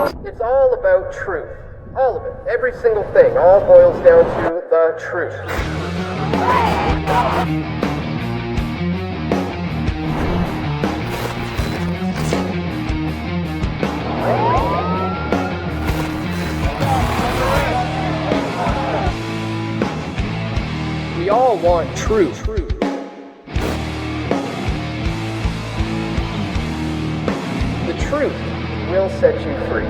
It's all about truth. All of it. Every single thing. All boils down to the truth. We all want truth. The truth will set you free.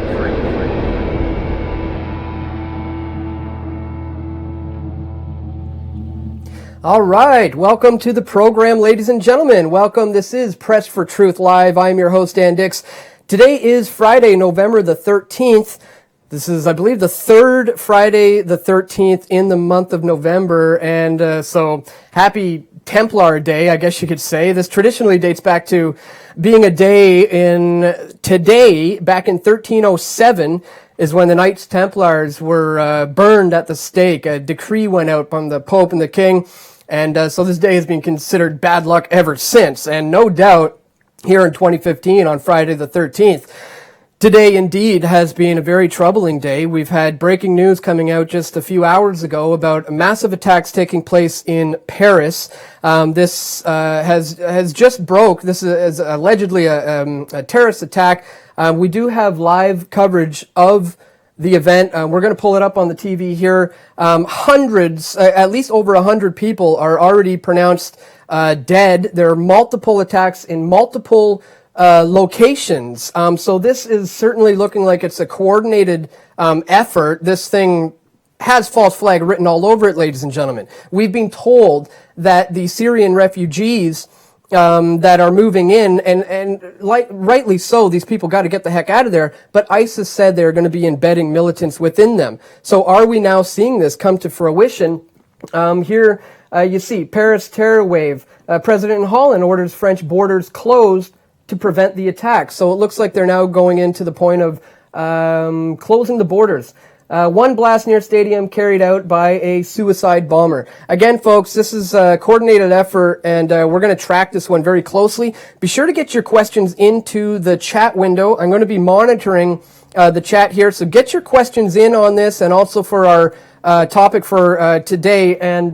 All right, welcome to the program, ladies and gentlemen. Welcome. This is Press for Truth Live. I'm your host, Dan Dix. Today is Friday, November the 13th. This is, I believe, the third Friday the 13th in the month of November, and so happy Templar Day, I guess you could say. This traditionally dates back to being a day back in 1307, is when the Knights Templars were burned at the stake. A decree went out from the Pope and the King, and so this day has been considered bad luck ever since. And no doubt, here in 2015, on Friday the 13th, today indeed has been a very troubling day. We've had breaking news coming out just a few hours ago about massive attacks taking place in Paris. This has just broke. This is allegedly a terrorist attack. We do have live coverage of the event. We're going to pull it up on the TV here. Hundreds, at least over 100 people are already pronounced dead. There are multiple attacks in multiple locations. So this is certainly looking like it's a coordinated effort. This thing has false flag written all over it, ladies and gentlemen. We've been told that the Syrian refugees that are moving in, and rightly so, these people got to get the heck out of there, but ISIS said they're going to be embedding militants within them. So are we now seeing this come to fruition? Here you see Paris terror wave. President in Holland orders French borders closed to prevent the attack. So it looks like they're now going into the point of closing the borders. One blast near stadium carried out by a suicide bomber. Again, folks, this is a coordinated effort, and we're going to track this one very closely. Be sure to get your questions into the chat window. I'm going to be monitoring the chat here, so get your questions in on this, and also for our topic for today. And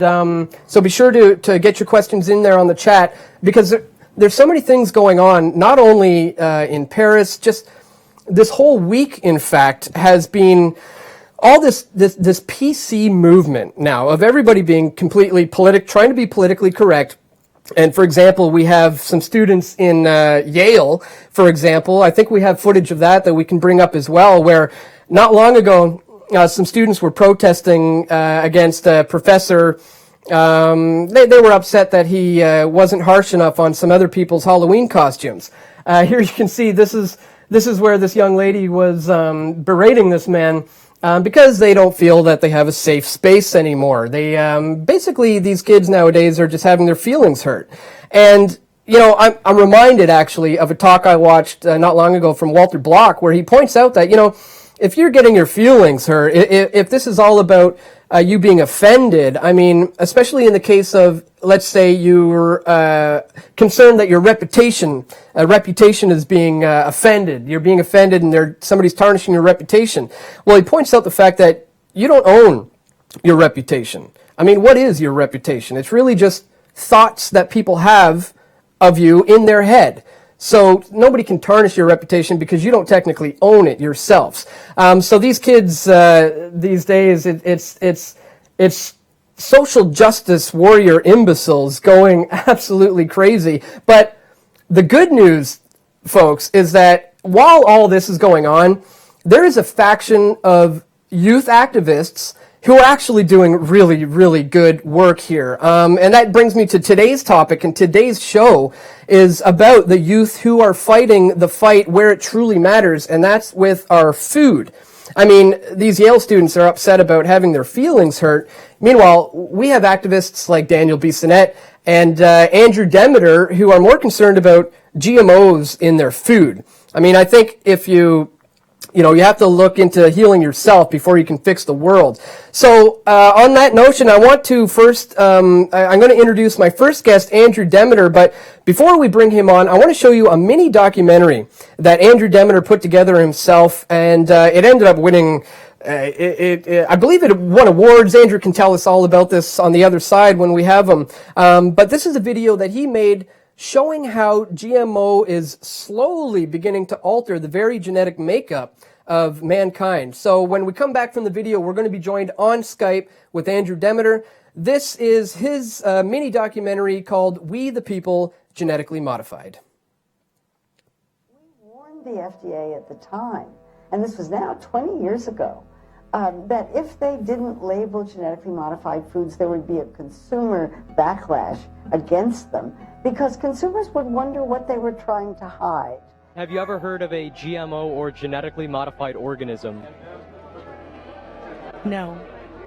so be sure to get your questions in there on the chat, because there's so many things going on, not only in Paris, just this whole week, in fact, has been all this PC movement now of everybody being completely trying to be politically correct. And for example, we have some students in Yale, for example. I think we have footage of that we can bring up as well, where not long ago, some students were protesting against a professor. They were upset that he wasn't harsh enough on some other people's Halloween costumes. Here you can see this is where this young lady was berating this man because they don't feel that they have a safe space anymore. They basically, these kids nowadays are just having their feelings hurt. And you know, I'm reminded actually of a talk I watched not long ago from Walter Block, where he points out that, you know, if you're getting your feelings hurt, if this is all about you being offended, I mean, especially in the case of, let's say you're concerned that your reputation is being offended. You're being offended and somebody's tarnishing your reputation. Well, he points out the fact that you don't own your reputation. I mean, what is your reputation? It's really just thoughts that people have of you in their head. So nobody can tarnish your reputation because you don't technically own it yourselves. So these kids these days, it's social justice warrior imbeciles going absolutely crazy. But the good news, folks, is that while all this is going on, there is a faction of youth activists who are actually doing really, really good work here. And that brings me to today's topic, and today's show is about the youth who are fighting the fight where it truly matters, and that's with our food. I mean, these Yale students are upset about having their feelings hurt. Meanwhile, we have activists like Daniel Bissonnette and Andrew Demeter who are more concerned about GMOs in their food. I mean, I think if you you know, you have to look into healing yourself before you can fix the world. So on that notion, I want to first, I'm going to introduce my first guest, Andrew Demeter, but before we bring him on, I want to show you a mini documentary that Andrew Demeter put together himself, and it ended up winning, I believe it won awards. Andrew can tell us all about this on the other side when we have him. But this is a video that he made showing how GMO is slowly beginning to alter the very genetic makeup of mankind. So when we come back from the video, we're going to be joined on Skype with Andrew Demeter. This is his mini documentary called We the People Genetically Modified. We warned the FDA at the time, and this was now 20 years ago, that if they didn't label genetically modified foods, there would be a consumer backlash against them, because consumers would wonder what they were trying to hide. Have you ever heard of a GMO or genetically modified organism? No.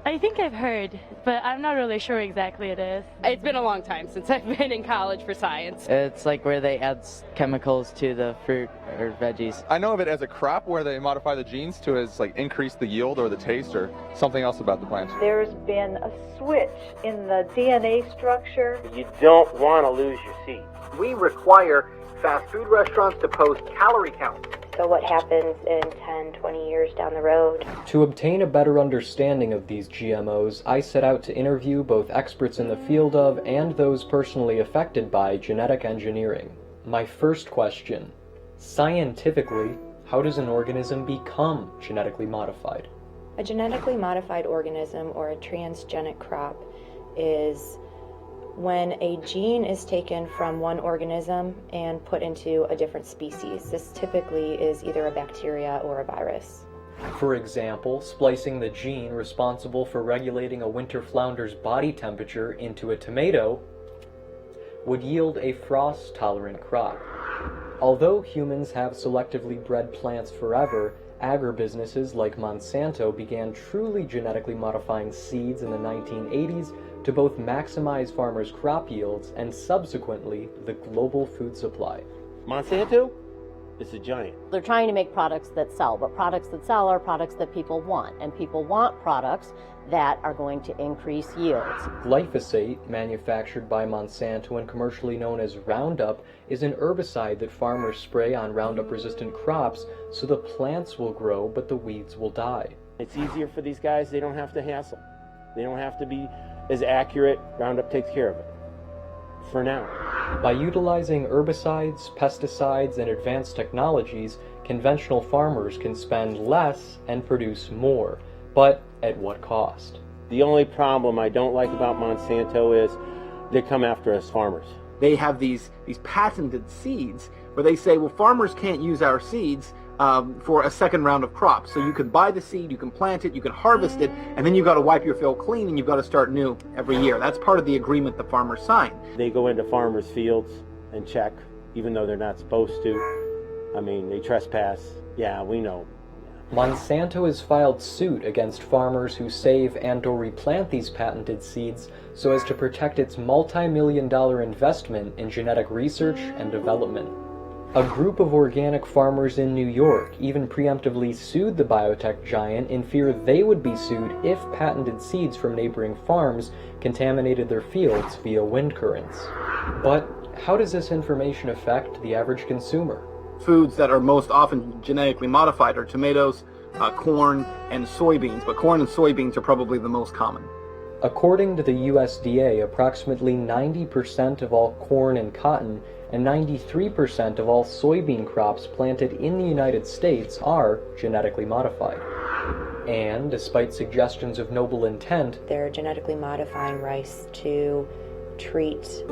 I think I've heard, but I'm not really sure exactly it is. It's been a long time since I've been in college for science. It's like where they add chemicals to the fruit or veggies. I know of it as a crop where they modify the genes to like increase the yield or the taste or something else about the plant. There's been a switch in the DNA structure. You don't want to lose your seed. We require fast food restaurants to post calorie counts. So what happens in 10, 20 years down the road? To obtain a better understanding of these GMOs, I set out to interview both experts in the field of and those personally affected by genetic engineering. My first question: scientifically, how does an organism become genetically modified? A genetically modified organism, or a transgenic crop, is when a gene is taken from one organism and put into a different species. This typically is either a bacteria or a virus. For example, splicing the gene responsible for regulating a winter flounder's body temperature into a tomato would yield a frost-tolerant crop. Although humans have selectively bred plants forever, agribusinesses like Monsanto began truly genetically modifying seeds in the 1980s to both maximize farmers' crop yields and subsequently the global food supply. Monsanto is a giant. They're trying to make products that sell, but products that sell are products that people want, and people want products that are going to increase yields. Glyphosate, manufactured by Monsanto and commercially known as Roundup, is an herbicide that farmers spray on Roundup-resistant crops so the plants will grow but the weeds will die. It's easier for these guys. They don't have to hassle. They don't have to be as accurate. Roundup takes care of it. For now. By utilizing herbicides, pesticides, and advanced technologies, conventional farmers can spend less and produce more. But at what cost? The only problem I don't like about Monsanto is they come after us farmers. They have these patented seeds where they say, well, farmers can't use our seeds for a second round of crops. So you can buy the seed, you can plant it, you can harvest it, and then you've got to wipe your field clean and you've got to start new every year. That's part of the agreement the farmers sign. They go into farmers' fields and check, even though they're not supposed to. I mean, they trespass. Yeah, we know. Monsanto has filed suit against farmers who save and or replant these patented seeds so as to protect its multi-million-dollar investment in genetic research and development. A group of organic farmers in New York even preemptively sued the biotech giant in fear they would be sued if patented seeds from neighboring farms contaminated their fields via wind currents. But how does this information affect the average consumer? Foods that are most often genetically modified are tomatoes, corn, and soybeans, but corn and soybeans are probably the most common. According to the USDA, approximately 90% of all corn and cotton and 93% of all soybean crops planted in the United States are genetically modified. And, despite suggestions of noble intent, they're genetically modifying rice to treat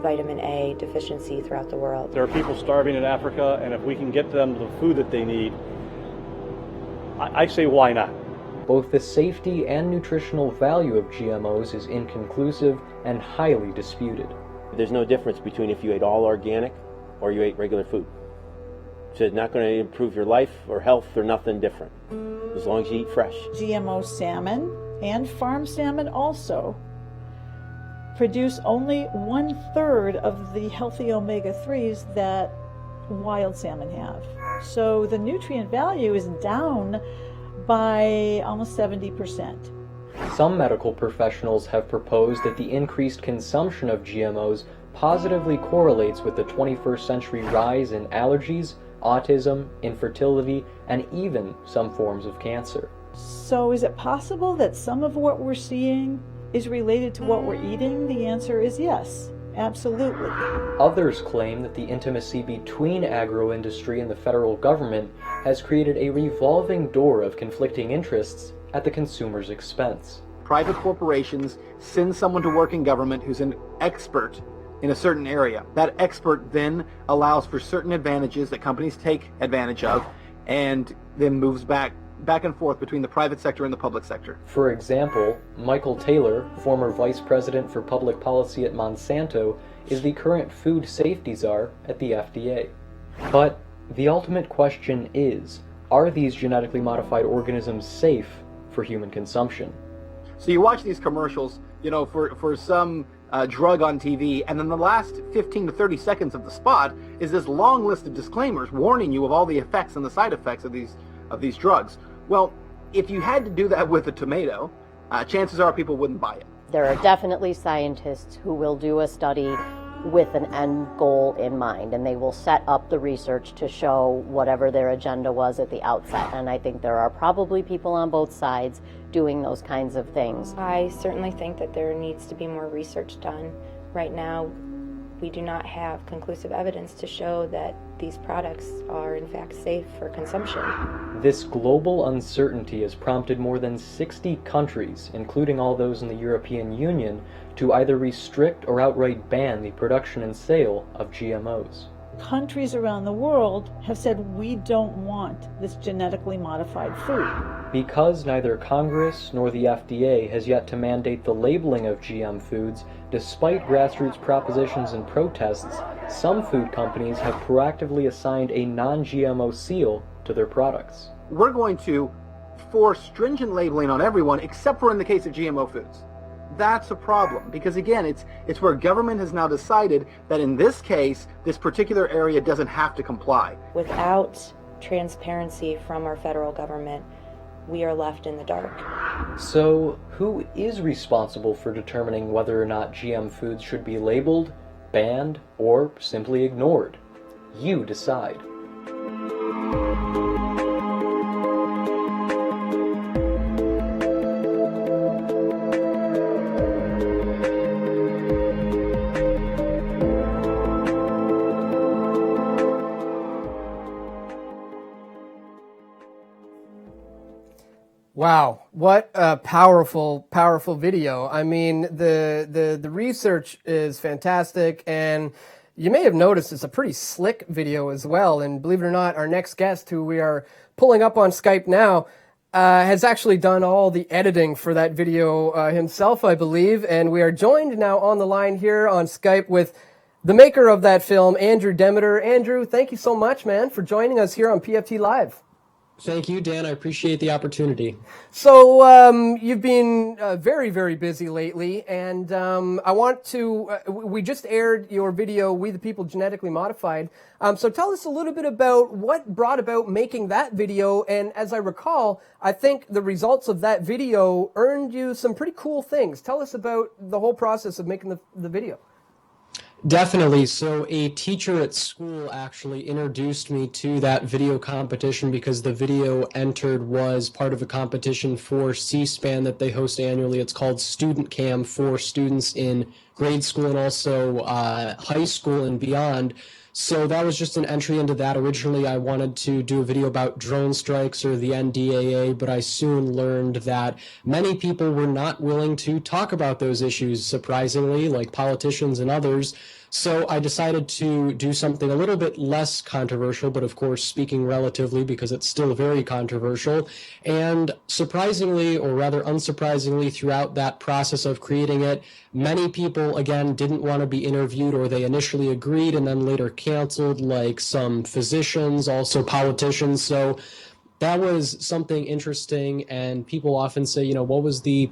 vitamin A deficiency throughout the world. There are people starving in Africa, and if we can get them the food that they need, I say why not? Both the safety and nutritional value of GMOs is inconclusive and highly disputed. There's no difference between if you ate all organic or you ate regular food. So it's not going to improve your life or health or nothing different, as long as you eat fresh. GMO salmon and farm salmon also produce only 1/3 of the healthy omega-3s that wild salmon have. So the nutrient value is down by almost 70%. Some medical professionals have proposed that the increased consumption of GMOs positively correlates with the 21st century rise in allergies, autism, infertility, and even some forms of cancer. So is it possible that some of what we're seeing is related to what we're eating? The answer is yes, absolutely. Others claim that the intimacy between agro-industry and the federal government has created a revolving door of conflicting interests at the consumer's expense. Private corporations send someone to work in government who's an expert in a certain area. That expert then allows for certain advantages that companies take advantage of and then moves back and forth between the private sector and the public sector. For example, Michael Taylor, former vice president for public policy at Monsanto, is the current food safety czar at the FDA. But the ultimate question is, are these genetically modified organisms safe for human consumption? So you watch these commercials, for some drug on TV, and then the last 15 to 30 seconds of the spot is this long list of disclaimers warning you of all the effects and the side effects of these drugs. Well, if you had to do that with a tomato, chances are people wouldn't buy it. There are definitely scientists who will do a study with an end goal in mind, and they will set up the research to show whatever their agenda was at the outset. And I think there are probably people on both sides doing those kinds of things. I certainly think that there needs to be more research done. Right now, we do not have conclusive evidence to show that these products are in fact safe for consumption. This global uncertainty has prompted more than 60 countries, including all those in the European Union, to either restrict or outright ban the production and sale of GMOs. Countries around the world have said we don't want this genetically modified food. Because neither Congress nor the FDA has yet to mandate the labeling of GM foods, despite grassroots propositions and protests, some food companies have proactively assigned a non-GMO seal to their products. We're going to force stringent labeling on everyone except for in the case of GMO foods. That's a problem, because again, it's where government has now decided that in this case, this particular area doesn't have to comply. Without transparency from our federal government, we are left in the dark. So, who is responsible for determining whether or not GM foods should be labeled, banned, or simply ignored? You decide. Wow, what a powerful video. I mean, the research is fantastic, and you may have noticed it's a pretty slick video as well. And believe it or not, our next guest, who we are pulling up on Skype now, has actually done all the editing for that video himself, I believe. And we are joined now on the line here on Skype with the maker of that film, Andrew Demeter. Andrew, thank you so much, man, for joining us here on PFT Live. Thank you, Dan. I appreciate the opportunity. So you've been very, very busy lately, and I want to, we just aired your video, We the People Genetically Modified. So tell us a little bit about what brought about making that video, and as I recall, I think the results of that video earned you some pretty cool things. Tell us about the whole process of making the video. Definitely. So a teacher at school actually introduced me to that video competition because the video entered was part of a competition for C-SPAN that they host annually. It's called Student Cam for students in grade school and also high school and beyond. So that was just an entry into that. Originally, I wanted to do a video about drone strikes or the NDAA, but I soon learned that many people were not willing to talk about those issues, surprisingly, like politicians and others. So I decided to do something a little bit less controversial, but of course speaking relatively because it's still very controversial. And surprisingly, or rather unsurprisingly, throughout that process of creating it, many people, again, didn't want to be interviewed, or they initially agreed and then later canceled, like some physicians, also politicians. So that was something interesting, and people often say, you know, what was the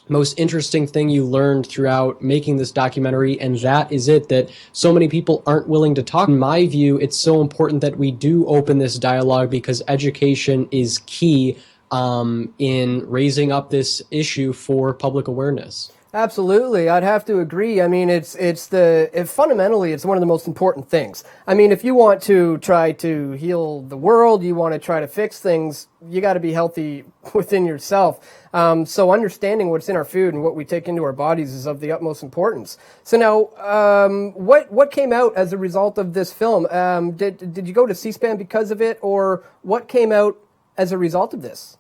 most interesting thing you learned throughout making this documentary, and that is it, that so many people aren't willing to talk. In my view, it's so important that we do open this dialogue because education is key in raising up this issue for public awareness. Absolutely, I'd have to agree. I mean, fundamentally, it's one of the most important things. I mean, if you want to try to heal the world, you want to try to fix things, you got to be healthy within yourself. So understanding what's in our food and what we take into our bodies is of the utmost importance. So now, what came out as a result of this film? Did you go to C-SPAN because of it, or what came out as a result of this?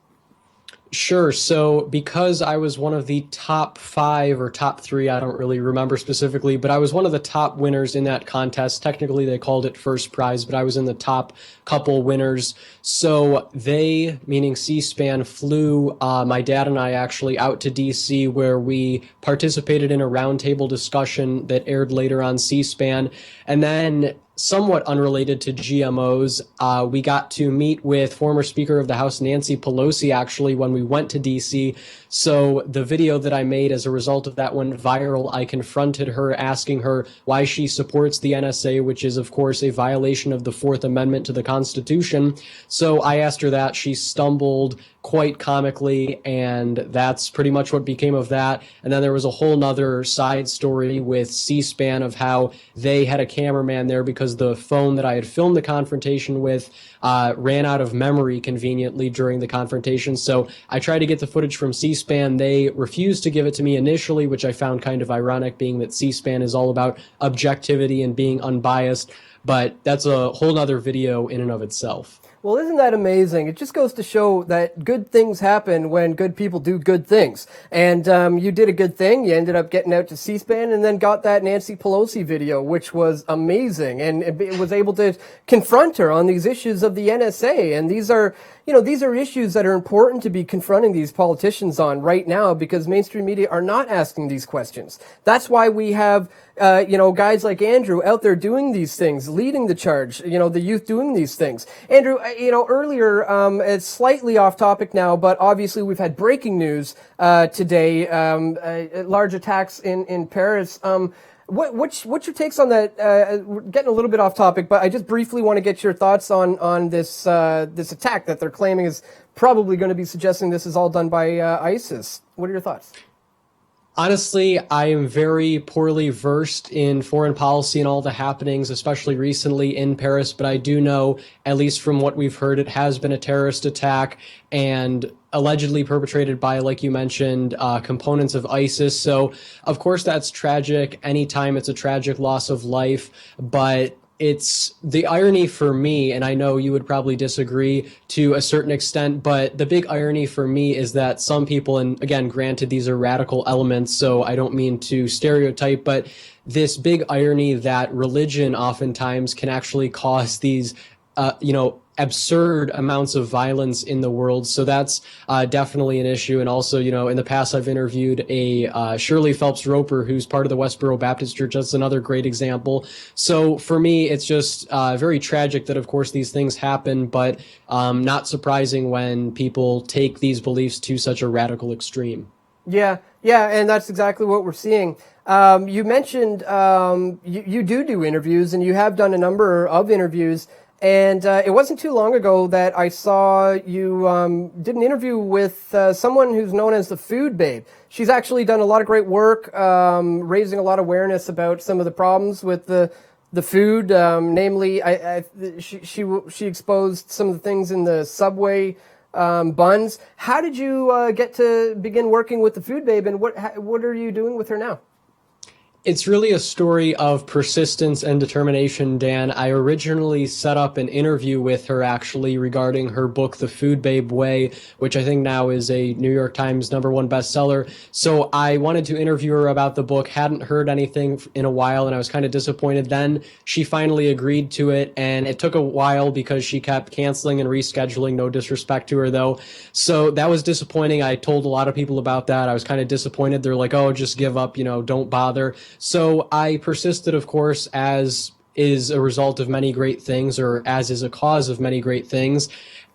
Sure. So because I was one of the top 5 or top 3, I don't really remember specifically, but I was one of the top winners in that contest. Technically, they called it first prize, but I was in the top couple winners. So they, meaning C-SPAN, flew my dad and I actually out to DC, where we participated in a roundtable discussion that aired later on C-SPAN. And then, somewhat unrelated to GMOs, we got to meet with former Speaker of the House Nancy Pelosi actually when we went to DC. So the video that I made as a result of that went viral. I confronted her, asking her why she supports the NSA, which is of course a violation of the 4th Amendment to the Constitution. So I asked her that. She stumbled quite comically, and that's pretty much what became of that. And then there was a whole nother side story with C-SPAN of how they had a cameraman there because the phone that I had filmed the confrontation with ran out of memory conveniently during the confrontation. So I tried to get the footage from C-SPAN. They refused to give it to me initially, which I found kind of ironic, being that C-SPAN is all about objectivity and being unbiased. But that's a whole nother video in and of itself. Well, isn't that amazing? It just goes to show that good things happen when good people do good things. And you did a good thing. You ended up getting out to C-SPAN and then got that Nancy Pelosi video, which was amazing. And it was able to confront her on these issues of the NSA. And these are issues that are important to be confronting these politicians on right now, because mainstream media are not asking these questions. That's why we have guys like Andrew out there doing these things, leading the charge, the youth doing these things. Andrew, earlier, it's slightly off topic now, but obviously we've had breaking news today, large attacks in Paris. What's your takes on that? We're getting a little bit off topic, but I just briefly want to get your thoughts on this attack that they're claiming is probably going to be suggesting this is all done by ISIS. What are your thoughts? Honestly, I am very poorly versed in foreign policy and all the happenings, especially recently in Paris, but I do know, at least from what we've heard, it has been a terrorist attack and allegedly perpetrated by, like you mentioned, components of ISIS. So, of course, that's tragic. Anytime it's a tragic loss of life, but it's the irony for me, and I know you would probably disagree to a certain extent, but the big irony for me is that some people, and again, granted, these are radical elements, so I don't mean to stereotype, but this big irony that religion oftentimes can actually cause these, absurd amounts of violence in the world. So that's definitely an issue. And also, in the past, I've interviewed a Shirley Phelps Roper, who's part of the Westboro Baptist Church. That's another great example. So for me, it's just very tragic that, of course, these things happen, but not surprising when people take these beliefs to such a radical extreme. Yeah, and that's exactly what we're seeing. You mentioned you do interviews, and you have done a number of interviews. And it wasn't too long ago that I saw you did an interview with someone who's known as the Food Babe. She's actually done a lot of great work, raising a lot of awareness about some of the problems with the food. Namely, she exposed some of the things in the Subway buns. How did you get to begin working with the Food Babe, and what are you doing with her now? It's really a story of persistence and determination, Dan. I originally set up an interview with her actually regarding her book, The Food Babe Way, which I think now is a New York Times #1 bestseller. So I wanted to interview her about the book, hadn't heard anything in a while, and I was kind of disappointed. Then she finally agreed to it, and it took a while because she kept canceling and rescheduling, no disrespect to her though. So that was disappointing. I told a lot of people about that. I was kind of disappointed. They're like, oh, just give up, don't bother. So I persisted, of course, as is a result of many great things, or as is a cause of many great things.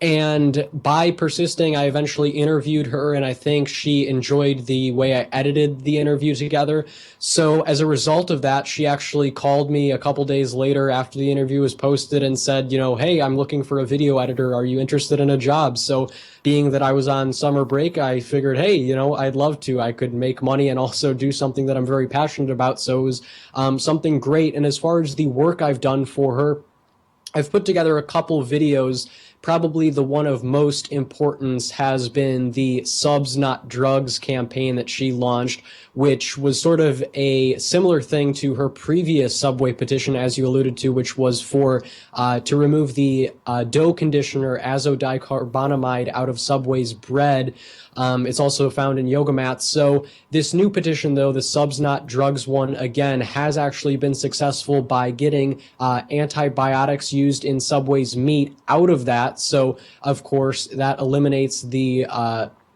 And by persisting, I eventually interviewed her, and I think she enjoyed the way I edited the interview together. So as a result of that, she actually called me a couple days later after the interview was posted and said, hey, I'm looking for a video editor. Are you interested in a job? So being that I was on summer break, I figured, hey, I'd love to. I could make money and also do something that I'm very passionate about. So it was something great. And as far as the work I've done for her, I've put together a couple videos. Probably the one of most importance has been the Subs Not Drugs campaign that she launched, which was sort of a similar thing to her previous Subway petition, as you alluded to, which was for to remove the dough conditioner azodicarbonamide out of Subway's bread. It's also found in yoga mats. So this new petition, though, the Subs Not Drugs one, again, has actually been successful by getting antibiotics used in Subway's meat out of that. So, of course, that eliminates the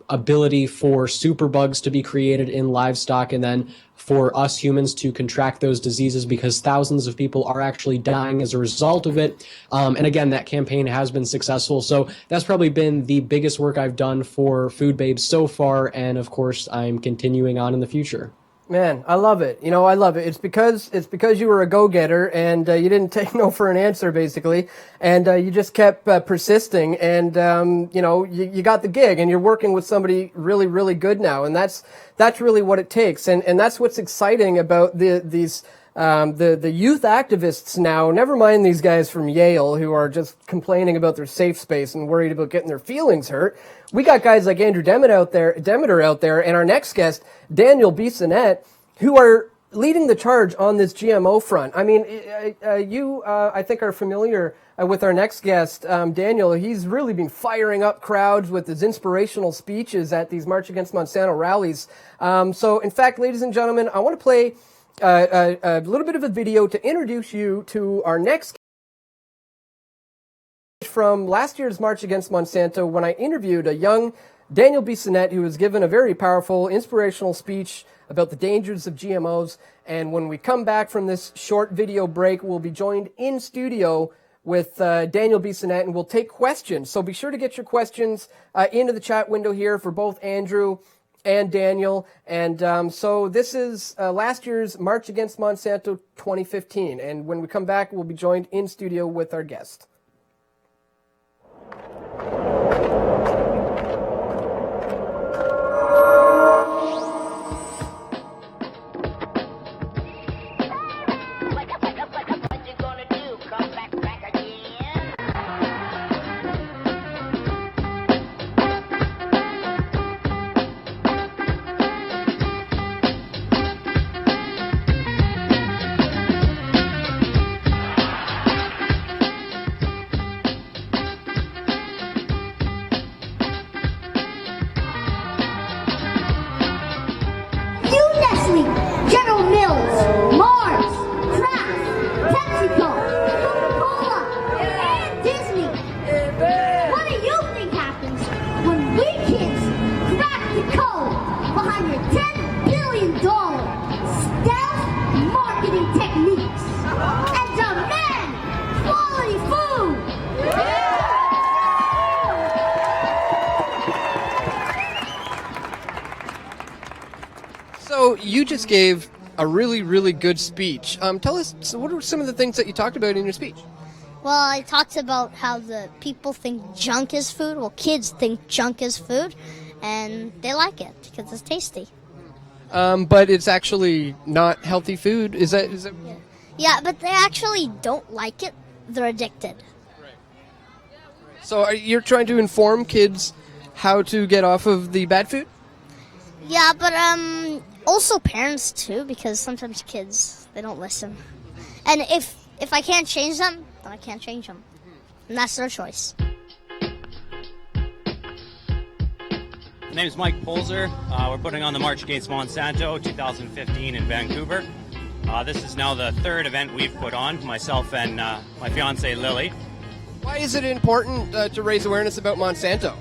ability for superbugs to be created in livestock and then for us humans to contract those diseases, because thousands of people are actually dying as a result of it. And again, that campaign has been successful. So that's probably been the biggest work I've done for Food Babes so far. And of course, I'm continuing on in the future. Man, I love it. I love it. It's because you were a go-getter and you didn't take no for an answer, basically, and you just kept persisting, and you got the gig, and you're working with somebody really, really good now, and that's really what it takes, and that's what's exciting about the youth activists now. Never mind these guys from Yale who are just complaining about their safe space and worried about getting their feelings hurt. We got guys like Andrew Demeter out there, and our next guest, Daniel Bissonnette, who are leading the charge on this GMO front. I mean, you, I think, are familiar with our next guest, Daniel. He's really been firing up crowds with his inspirational speeches at these March Against Monsanto rallies. So, in fact, ladies and gentlemen, I want to play a little bit of a video to introduce you to our next from last year's March Against Monsanto, when I interviewed a young Daniel Bissonnette, who was given a very powerful, inspirational speech about the dangers of GMOs. And when we come back from this short video break, we'll be joined in studio with Daniel Bissonnette, and we'll take questions. So be sure to get your questions into the chat window here for both Andrew and Daniel. And so this is last year's March Against Monsanto 2015. And when we come back, we'll be joined in studio with our guest. So you just gave a really, really good speech. Tell us, so what are some of the things that you talked about in your speech? Well, I talked about how the people think junk is food. Well, kids think junk is food, and they like it because it's tasty. But it's actually not healthy food. Is that? Yeah, but they actually don't like it. They're addicted. So you're trying to inform kids how to get off of the bad food? Yeah, but also parents too, because sometimes kids, they don't listen. And if I can't change them, then I can't change them. And that's their choice. My name's Mike Polzer. We're putting on the March Against Monsanto 2015 in Vancouver. This is now the third event we've put on, myself and my fiancée Lily. Why is it important to raise awareness about Monsanto?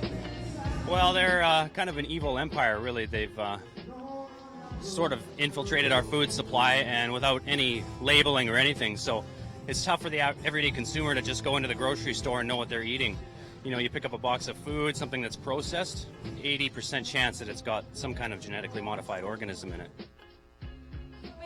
Well, they're kind of an evil empire, really. They've sort of infiltrated our food supply and without any labeling or anything. So it's tough for the everyday consumer to just go into the grocery store and know what they're eating. You know, you pick up a box of food, something that's processed, 80% chance that it's got some kind of genetically modified organism in it.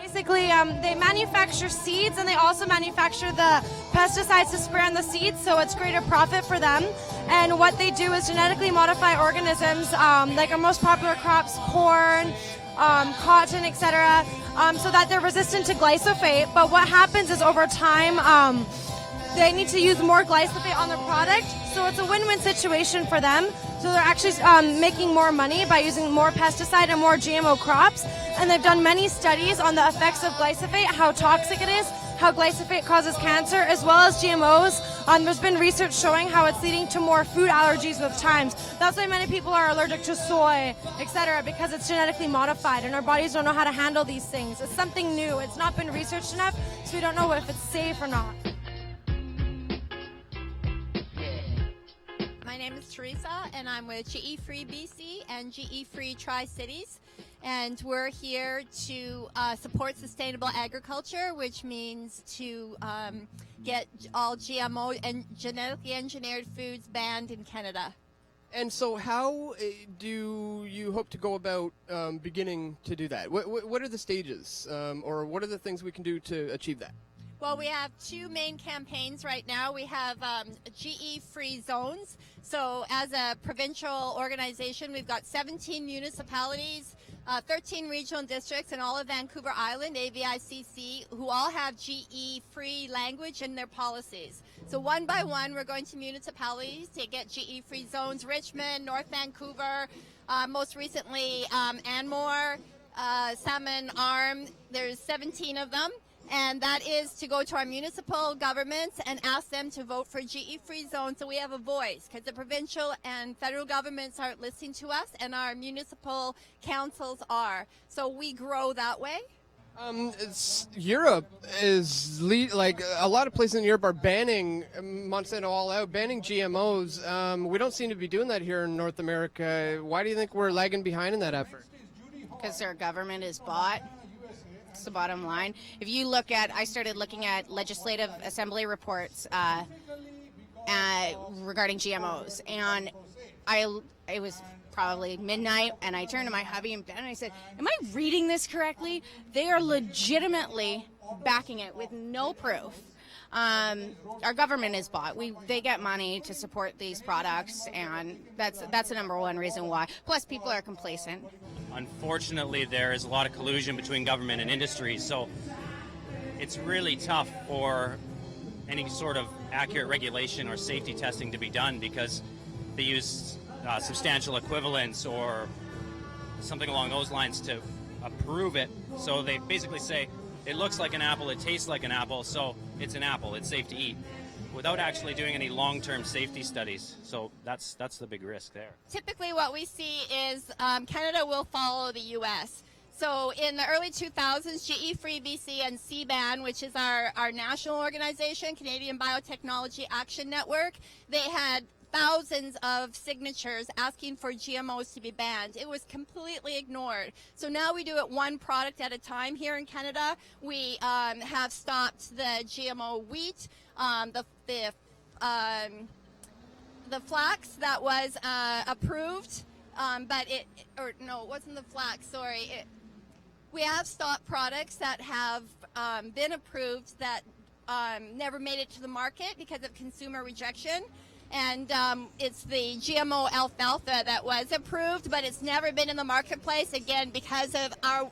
Basically, they manufacture seeds, and they also manufacture the pesticides to spray on the seeds, so it's greater profit for them. And what they do is genetically modify organisms, like our most popular crops, corn, cotton, etc., so that they're resistant to glyphosate. But what happens is over time, they need to use more glyphosate on their product, so it's a win-win situation for them. So they're actually making more money by using more pesticide and more GMO crops. And they've done many studies on the effects of glyphosate, how toxic it is, how glyphosate causes cancer, as well as GMOs. There's been research showing how it's leading to more food allergies with time. That's why many people are allergic to soy, etc., because it's genetically modified, and our bodies don't know how to handle these things. It's something new. It's not been researched enough, so we don't know if it's safe or not. My name is Teresa, and I'm with GE Free BC and GE Free Tri-Cities, and we're here to support sustainable agriculture, which means to get all GMO and genetically engineered foods banned in Canada. And so how do you hope to go about beginning to do that? What are the stages, or what are the things we can do to achieve that? Well, we have two main campaigns right now. We have GE Free Zones. So as a provincial organization, we've got 17 municipalities, 13 regional districts, and all of Vancouver Island, AVICC, who all have GE Free language in their policies. So one by one, we're going to municipalities to get GE Free Zones, Richmond, North Vancouver, most recently Anmore, Salmon Arm. There's 17 of them. And that is to go to our municipal governments and ask them to vote for GE Free Zone so we have a voice, because the provincial and federal governments aren't listening to us, and our municipal councils are. So we grow that way. Europe is like a lot of places in Europe are banning Monsanto all out, banning GMOs. We don't seem to be doing that here in North America. Why do you think we're lagging behind in that effort? Because our government is bought. That's the bottom line. If you look at, I started looking at legislative assembly reports regarding GMOs, and it was probably midnight, and I turned to my hubby in bed and I said, am I reading this correctly? They are legitimately backing it with no proof. Our government is bought. They get money to support these products, and that's the number one reason why. Plus, people are complacent. Unfortunately, there is a lot of collusion between government and industry, so it's really tough for any sort of accurate regulation or safety testing to be done, because they use substantial equivalence or something along those lines to approve it. So they basically say, it looks like an apple, it tastes like an apple, so it's an apple, it's safe to eat, without actually doing any long-term safety studies. So that's the big risk there. Typically what we see is Canada will follow the U.S. So in the early 2000s, GE Free BC and CBAN, which is our national organization, Canadian Biotechnology Action Network, they had thousands of signatures asking for GMOs to be banned. It was completely ignored. So now we do it one product at a time here in Canada. We have stopped the GMO wheat, the flax that was approved, but it wasn't the flax, sorry. We have stopped products that have been approved that never made it to the market because of consumer rejection. And it's the GMO alfalfa that was approved, but it's never been in the marketplace, again, because of our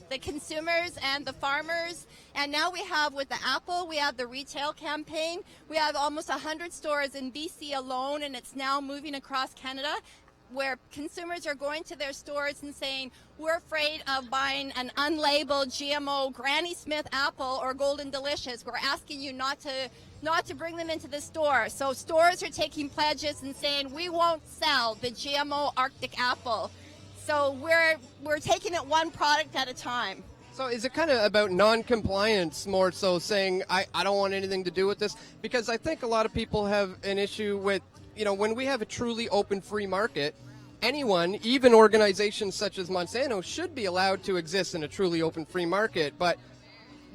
the consumers and the farmers. And now we have, with the apple, we have the retail campaign. We have almost 100 stores in BC alone, and it's now moving across Canada, where consumers are going to their stores and saying, we're afraid of buying an unlabeled GMO Granny Smith apple or Golden Delicious. We're asking you not to bring them into the store. So stores are taking pledges and saying, we won't sell the GMO Arctic apple. So we're taking it one product at a time. So is it kind of about non-compliance more so, saying, I don't want anything to do with this? Because I think a lot of people have an issue with, when we have a truly open free market, anyone, even organizations such as Monsanto, should be allowed to exist in a truly open free market. But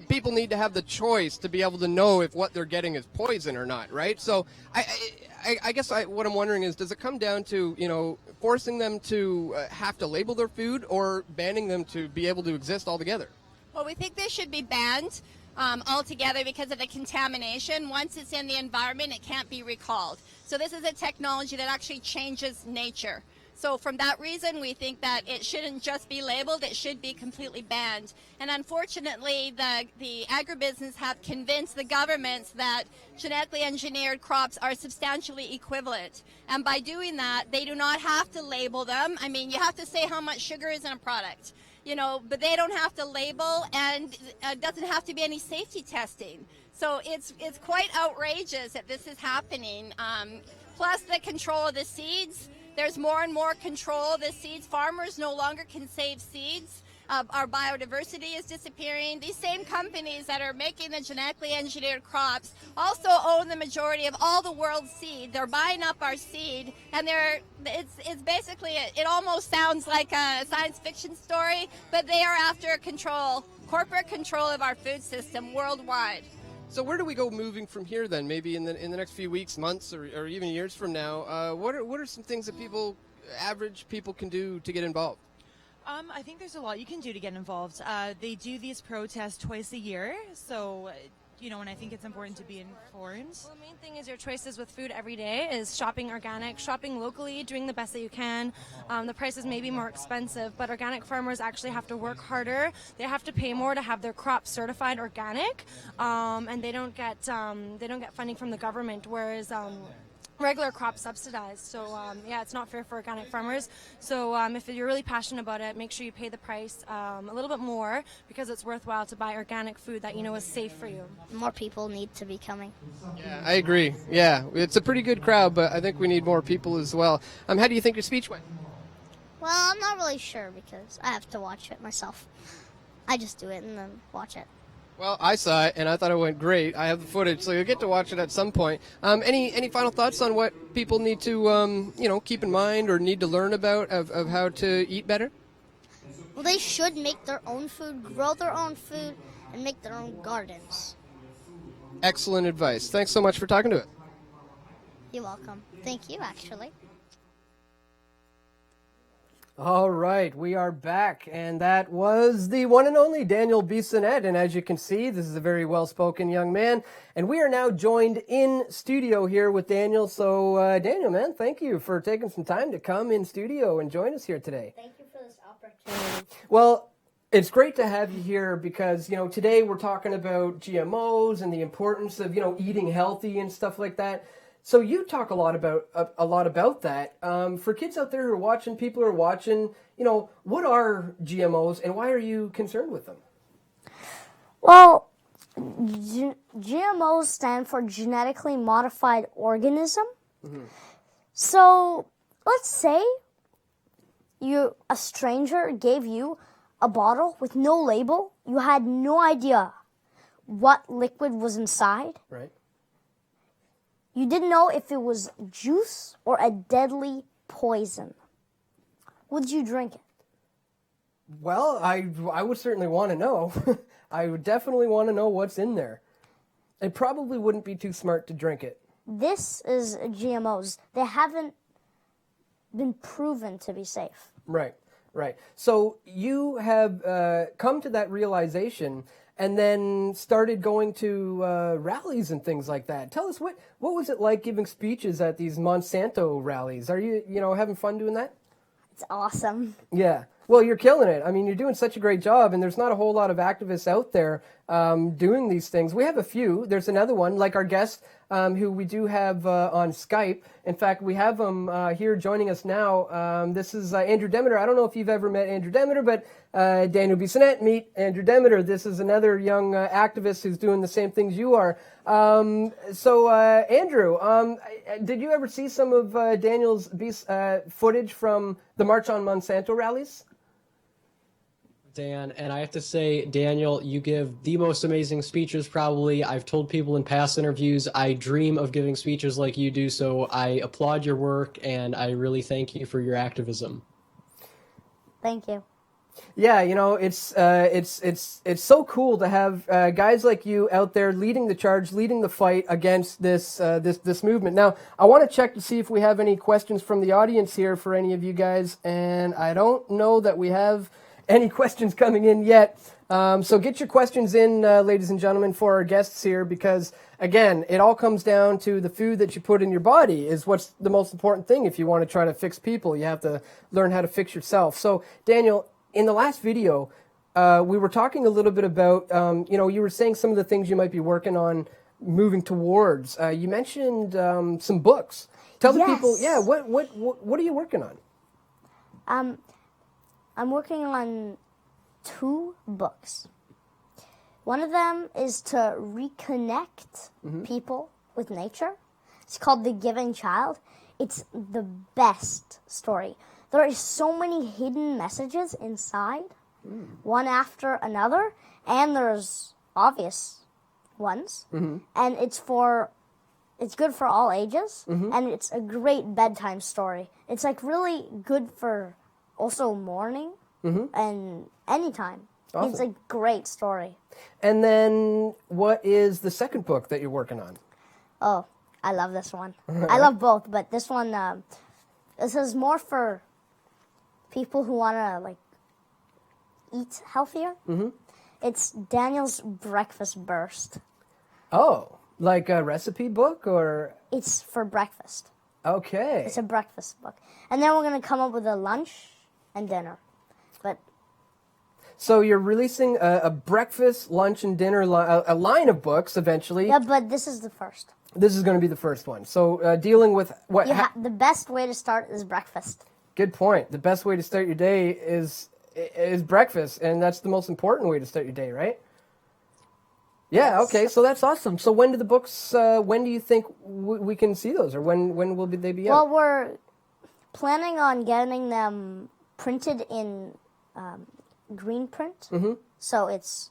people need to have the choice to be able to know if what they're getting is poison or not, right? So I guess what I'm wondering is, does it come down to, you know, forcing them to have to label their food, or banning them to be able to exist altogether? Well, we think they should be banned altogether because of the contamination. Once it's in the environment, it can't be recalled. So this is a technology that actually changes nature. So from that reason, we think that it shouldn't just be labeled, it should be completely banned. And unfortunately, the agribusiness have convinced the governments that genetically engineered crops are substantially equivalent. And by doing that, they do not have to label them. I mean, you have to say how much sugar is in a product, you know, but they don't have to label, and doesn't have to be any safety testing. So it's quite outrageous that this is happening. Plus the control of the seeds. There's more and more control of the seeds. Farmers no longer can save seeds. Our biodiversity is disappearing. These same companies that are making the genetically engineered crops also own the majority of all the world's seed. They're buying up our seed, and it's basically, it almost sounds like a science fiction story, but they are after corporate control of our food system worldwide. So where do we go moving from here then? Maybe in the next few weeks, months, or even years from now? What are some things that average people can do to get involved? I think there's a lot you can do to get involved. They do these protests twice a year, so you know, and I think it's important to be informed. Well, the main thing is your choices with food every day is shopping organic, shopping locally, doing the best that you can. The prices may be more expensive, but organic farmers actually have to work harder. They have to pay more to have their crops certified organic, and they don't get funding from the government, whereas regular crops subsidized. So yeah, it's not fair for organic farmers. So if you're really passionate about it, make sure you pay the price a little bit more, because it's worthwhile to buy organic food that you know is safe for you. More people need to be coming. Yeah, I agree. Yeah, it's a pretty good crowd, but I think we need more people as well. How do you think your speech went? Well, I'm not really sure because I have to watch it myself. I just do it and then watch it. Well, I saw it, and I thought it went great. I have the footage, so you'll get to watch it at some point. Any final thoughts on what people need to, keep in mind or need to learn about of how to eat better? Well, they should make their own food, grow their own food, and make their own gardens. Excellent advice. Thanks so much for talking to us. You're welcome. Thank you, actually. All right, we are back, and that was the one and only Daniel Bissonnette, and as you can see, this is a very well-spoken young man, and we are now joined in studio here with Daniel. So, Daniel, man, thank you for taking some time to come in studio and join us here today. Thank you for this opportunity. Well, it's great to have you here because, today we're talking about GMOs and the importance of, eating healthy and stuff like that. So you talk a lot about that. For kids out there who are watching, people who are watching, what are GMOs and why are you concerned with them? Well, GMOs stand for genetically modified organism. Mm-hmm. So let's say a stranger gave you a bottle with no label. You had no idea what liquid was inside. Right. You didn't know if it was juice or a deadly poison. Would you drink it? Well, I would certainly want to know. I would definitely want to know what's in there. I probably wouldn't be too smart to drink it. This is GMOs. They haven't been proven to be safe. Right. So you have come to that realization and then started going to rallies and things like that. Tell us, what was it like giving speeches at these Monsanto rallies? Are you, having fun doing that? It's awesome. Yeah. Well, you're killing it. I mean, you're doing such a great job, and there's not a whole lot of activists out there doing these things. We have a few. There's another one, like our guest, who we do have on Skype. In fact, we have him here joining us now. This is Andrew Demeter. I don't know if you've ever met Andrew Demeter, but Daniel Bissonnette, meet Andrew Demeter. This is another young activist who's doing the same things you are. So, Andrew, did you ever see some of Daniel's footage from the March on Monsanto rallies? Dan, and I have to say, Daniel, you give the most amazing speeches probably. I've told people in past interviews I dream of giving speeches like you do, so I applaud your work and I really thank you for your activism. Thank you. Yeah, you know, it's so cool to have guys like you out there leading the charge, leading the fight against this movement. Now, I want to check to see if we have any questions from the audience here for any of you guys, and I don't know that we have any questions coming in yet. So get your questions in, ladies and gentlemen, for our guests here, because again, it all comes down to the food that you put in your body is what's the most important thing. If you want to try to fix people, you have to learn how to fix yourself. So, Daniel, in the last video, we were talking a little bit about, you were saying some of the things you might be working on moving towards. You mentioned some books. Tell the people, what are you working on? I'm working on 2 books. One of them is to reconnect people with nature. It's called The Giving Child. It's the best story. There are so many hidden messages inside, one after another, and there's obvious ones. And it's good for all ages, and it's a great bedtime story. It's like really good for also morning and anytime. Awesome. It's a great story. And then what is the second book that you're working on? Oh, I love this one. I love both, but this one, this is more for people who want to eat healthier. It's Daniel's Breakfast Burst. Oh, like a recipe book, or? It's for breakfast. Okay. It's a breakfast book. And then we're going to come up with a lunch and dinner. So you're releasing a breakfast, lunch, and dinner a line of books eventually. Yeah, but this is the first. This is going to be the first one. So dealing with what? The best way to start is breakfast. Good point. The best way to start your day is breakfast, and that's the most important way to start your day, right? Yeah. Yes. Okay. So that's awesome. So when do the books? When do you think we can see those, or when will they be out? Well, we're planning on getting them printed in green print. So it's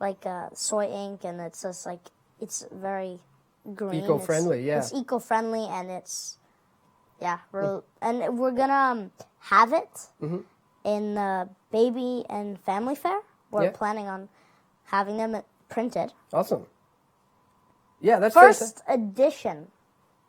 like soy ink, and it's just it's very green. Eco-friendly, yeah. It's eco-friendly, and it's and we're gonna have it in the baby and family fair. We're planning on having them printed. Awesome. Yeah, that's first edition.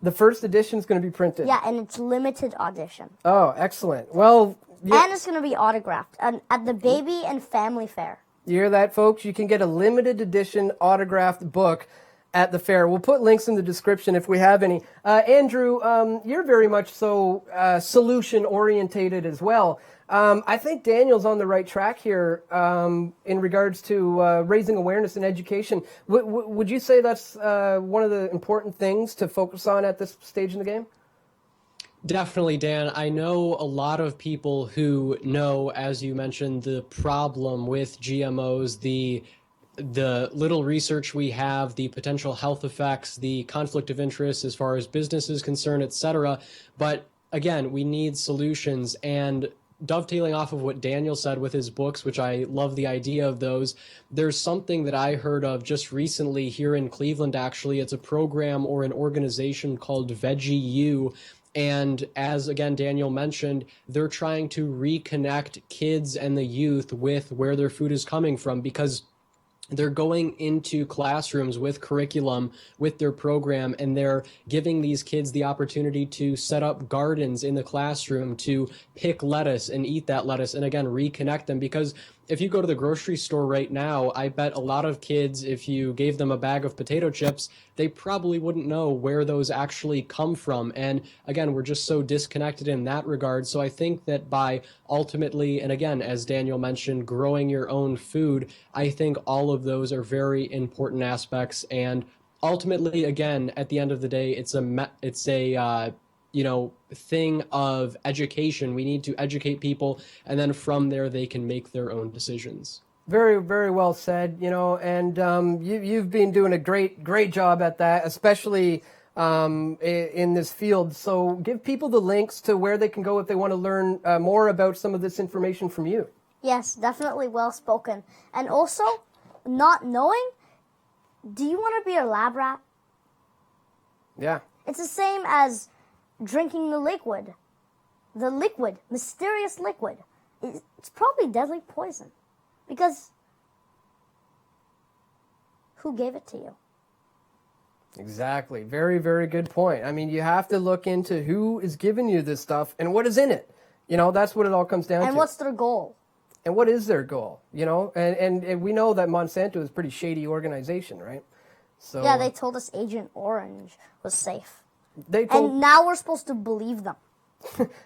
The first edition is going to be printed. Yeah, and it's limited edition. Oh, excellent. Well. Yeah. And it's going to be autographed at the baby and family fair. You hear that, folks? You can get a limited edition autographed book at the fair. We'll put links in the description if we have any. Andrew, you're very much so solution-orientated as well. I think Daniel's on the right track here in regards to raising awareness and education. Would you say that's one of the important things to focus on at this stage in the game? Definitely, Dan. I know a lot of people who know, as you mentioned, the problem with GMOs, the little research we have, the potential health effects, the conflict of interest as far as business is concerned, etc. But again, we need solutions. And dovetailing off of what Daniel said with his books, which I love the idea of those, there's something that I heard of just recently here in Cleveland, actually. It's a program or an organization called VeggieU. And as, again, Daniel mentioned, they're trying to reconnect kids and the youth with where their food is coming from, because they're going into classrooms with curriculum, with their program, and they're giving these kids the opportunity to set up gardens in the classroom, to pick lettuce and eat that lettuce, and again, reconnect them. Because if you go to the grocery store right now, I bet a lot of kids, if you gave them a bag of potato chips, they probably wouldn't know where those actually come from. And again, we're just so disconnected in that regard. So I think that by ultimately, and again, as Daniel mentioned, growing your own food, I think all of those are very important aspects. And ultimately, again, at the end of the day, it's a thing of education. We need to educate people, and then from there they can make their own decisions. Very, very well said. And you've been doing a great job at that, especially in this field. So give people the links to where they can go if they want to learn more about some of this information from you. Yes, definitely well spoken. And also, not knowing, do you want to be a lab rat? Yeah. It's the same as drinking the liquid, mysterious liquid. it's probably deadly poison. Because who gave it to you? Exactly. Very, very good point. I mean, you have to look into who is giving you this stuff and what is in it. You know, that's what it all comes down to. And what's their goal? And what is their goal? You know, and we know that Monsanto is a pretty shady organization, right? So yeah, they told us Agent Orange was safe. And now we're supposed to believe them.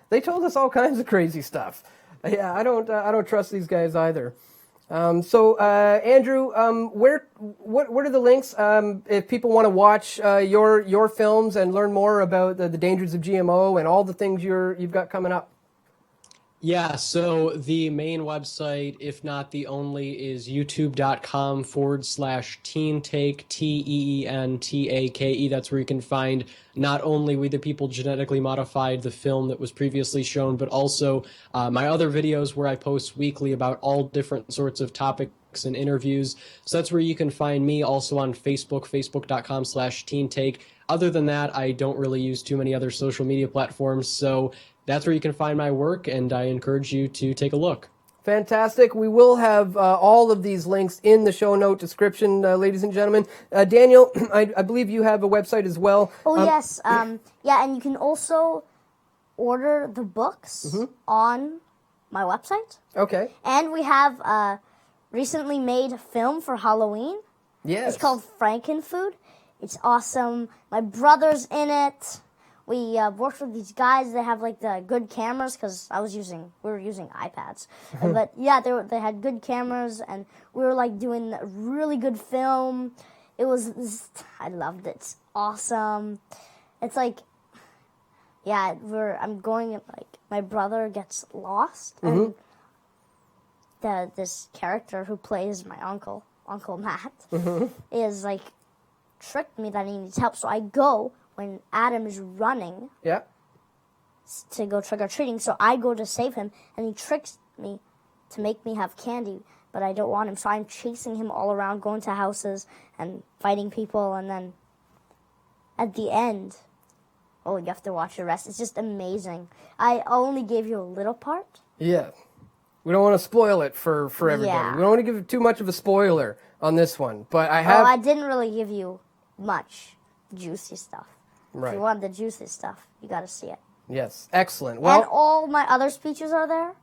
They told us all kinds of crazy stuff. Yeah, I don't trust these guys either. So Andrew, what are the links if people want to watch your films and learn more about the dangers of GMO and all the things you've got coming up? Yeah, so the main website, if not the only, is youtube.com/teentake, TEENTAKE. That's where you can find not only We the People Genetically Modified, the film that was previously shown, but also my other videos where I post weekly about all different sorts of topics and interviews. So that's where you can find me. Also on Facebook, facebook.com/teentake. Other than that, I don't really use too many other social media platforms, so that's where you can find my work, and I encourage you to take a look. Fantastic. We will have all of these links in the show note description, ladies and gentlemen. Daniel, I believe you have a website as well. Oh, yes. Yeah, and you can also order the books on my website. Okay. And we have a recently made film for Halloween. Yes. It's called Frankenfood. It's awesome. My brother's in it. We worked with these guys. They have like the good cameras because we were using iPads. But yeah, they had good cameras, and we were like doing a really good film. I loved it. It's awesome. It's like, yeah, I'm going, like, my brother gets lost, and this character who plays my Uncle Matt, is like tricked me that he needs help. So I go when Adam is running to go trick-or-treating. So I go to save him, and he tricks me to make me have candy, but I don't want him. So I'm chasing him all around, going to houses and fighting people. And then at the end, you have to watch the rest. It's just amazing. I only gave you a little part. Yeah. We don't want to spoil it for everybody. Yeah. We don't want to give too much of a spoiler on this one. But I didn't really give you much juicy stuff. Right. If you want the juicy stuff, you got to see it. Yes, excellent. Well, and all my other speeches are there.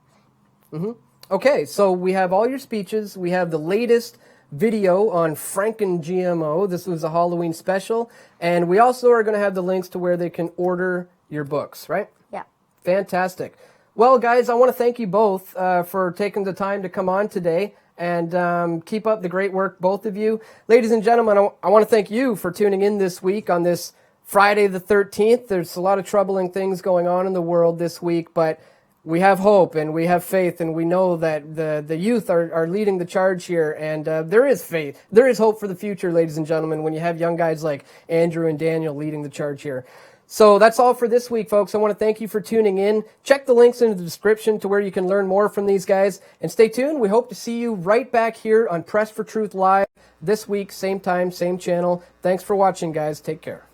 Okay, so we have all your speeches. We have the latest video on Franken GMO. This was a Halloween special. And we also are going to have the links to where they can order your books, right? Yeah. Fantastic. Well, guys, I want to thank you both for taking the time to come on today. And keep up the great work, both of you. Ladies and gentlemen, I want to thank you for tuning in this week on this Friday the 13th. There's a lot of troubling things going on in the world this week, but we have hope and we have faith, and we know that the youth are leading the charge here, and there is faith. There is hope for the future, ladies and gentlemen, when you have young guys like Andrew and Daniel leading the charge here. So that's all for this week, folks. I want to thank you for tuning in. Check the links in the description to where you can learn more from these guys. And stay tuned. We hope to see you right back here on Press for Truth Live this week, same time, same channel. Thanks for watching, guys. Take care.